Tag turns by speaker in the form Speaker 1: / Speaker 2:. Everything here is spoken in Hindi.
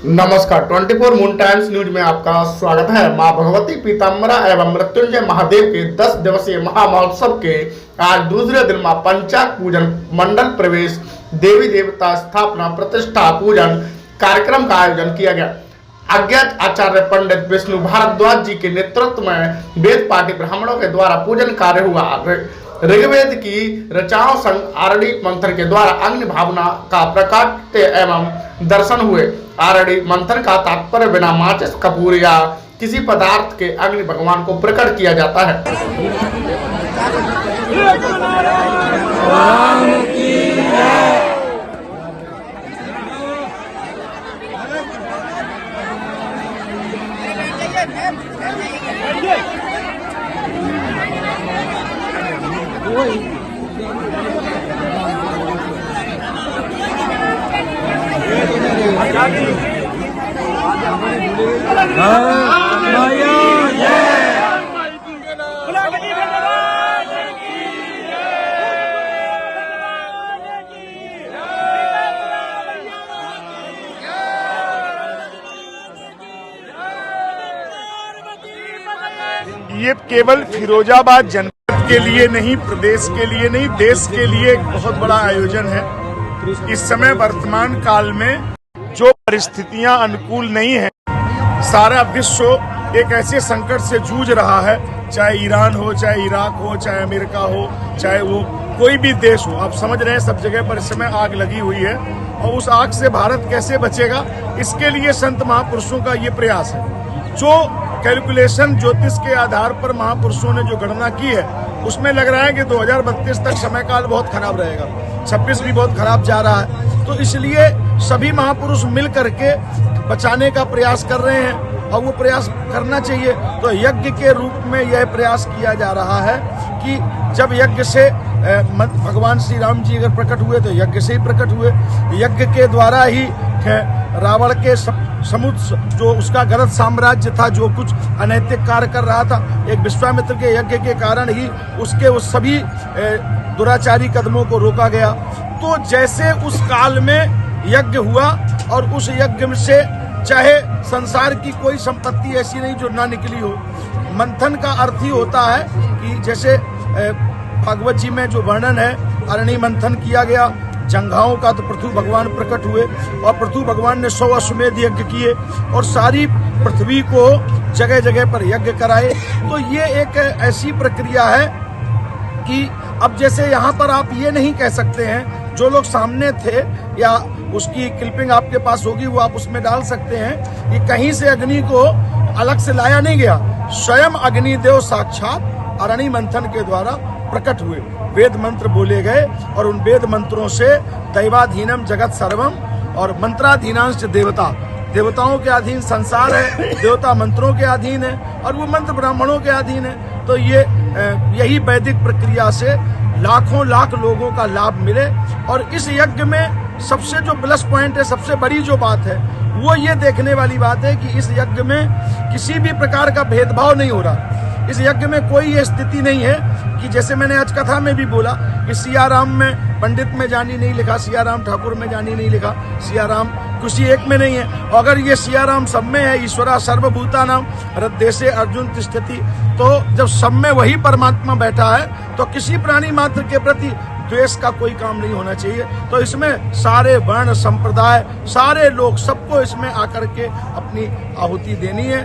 Speaker 1: नमस्कार 24 मून टाइम्स न्यूज में आपका स्वागत है। मां भगवती पीताम्बरा एवं मृत्युंजय महादेव के 10 दिवसीय महामहोत्सव के आज दूसरे दिन मां पंचाग पूजन मंडल प्रवेश देवी देवता स्थापना प्रतिष्ठा पूजन कार्यक्रम का आयोजन किया गया। अज्ञात आचार्य पंडित विष्णु भारद्वाज जी के नेतृत्व में वेद पाठी ब्राह्मणों के द्वारा पूजन कार्य हुआ। ऋग्वेद की रचनाओं संग आरडी मंत्र के द्वारा अग्नि भावना का प्रकाट्य एवं दर्शन हुए। आरडी मंत्र का तात्पर्य बिना माचिस कपूर या किसी पदार्थ के अग्नि भगवान को प्रकट किया जाता है।
Speaker 2: ये केवल फिरोजाबाद जनपद के लिए नहीं, प्रदेश के लिए नहीं, देश के लिए एक बहुत बड़ा आयोजन है। इस समय वर्तमान काल में जो परिस्थितियां अनुकूल नहीं है, सारा विश्व एक ऐसे संकट से जूझ रहा है, चाहे ईरान हो, चाहे इराक हो, चाहे अमेरिका हो, चाहे वो कोई भी देश हो। आप समझ रहे हैं सब जगह पर इस समय आग लगी हुई है और उस आग से भारत कैसे बचेगा, इसके लिए संत महापुरुषों का ये प्रयास है। जो कैलकुलेशन ज्योतिष के आधार पर महापुरुषों ने जो गणना की है, उसमें लग रहा है कि 2032 तक समय काल बहुत खराब रहेगा, 26 भी बहुत खराब जा रहा है। तो इसलिए सभी महापुरुष मिल करके बचाने का प्रयास कर रहे हैं और वो प्रयास करना चाहिए। तो यज्ञ के रूप में यह प्रयास किया जा रहा है कि जब यज्ञ से भगवान श्री राम जी अगर प्रकट हुए तो यज्ञ से ही प्रकट हुए। यज्ञ के द्वारा ही रावण के समुद्र जो उसका गलत साम्राज्य था, जो कुछ अनैतिक कार्य कर रहा था, एक विश्वामित्र के यज्ञ के कारण ही उसके उस सभी दुराचारी कदमों को रोका गया। तो जैसे उस काल में यज्ञ हुआ और उस यज्ञ से चाहे संसार की कोई संपत्ति ऐसी नहीं जो ना निकली हो। मंथन का अर्थ ही होता है कि जैसे भागवत जी में जो वर्णन है, अरणी मंथन किया गया, जंघाओं का, तो पृथु भगवान प्रकट हुए और पृथु भगवान ने 100 अश्वमेध यज्ञ किए और सारी पृथ्वी को जगह जगह पर यज्ञ कराए। तो ये एक ऐसी प्रक्रिया है कि अब जैसे यहाँ पर आप ये नहीं कह सकते हैं, जो लोग सामने थे या उसकी क्लिपिंग आपके पास होगी वो आप उसमें डाल सकते हैं कि कहीं से अग्नि को अलग से लाया नहीं गया, स्वयं अग्निदेव साक्षात अरणी मंथन के द्वारा प्रकट हुए। वेद मंत्र बोले गए और उन वेद मंत्रों से दैवाधीनम जगत सर्वम और मंत्राधीनांश देवता, देवताओं के अधीन संसार है, देवता मंत्रों के अधीन है और वो मंत्र ब्राह्मणों के अधीन है। तो ये यही वैदिक प्रक्रिया से लाखों लाख लोगों का लाभ मिले। और इस यज्ञ में सबसे जो प्लस पॉइंट है, सबसे बड़ी जो बात है, वो ये देखने वाली बात है कि इस यज्ञ में किसी भी प्रकार का भेदभाव नहीं हो रहा। इस यज्ञ में कोई ये स्थिति नहीं है कि जैसे मैंने आज कथा में भी बोला कि सियाराम में पंडित में जानी नहीं लिखा, सियाराम ठाकुर में जानी नहीं लिखा, सियाराम किसी एक में नहीं है। अगर ये सियाराम सब में है, ईश्वरा सर्वभूतानां हृदयेशे अर्जुन तिष्ठति, तो जब सब में वही परमात्मा बैठा है तो किसी प्राणी मात्र के प्रति द्वेष का कोई काम नहीं होना चाहिए। तो इसमें सारे वर्ण संप्रदाय, सारे लोग, सबको इसमें आकर के अपनी आहुति देनी है।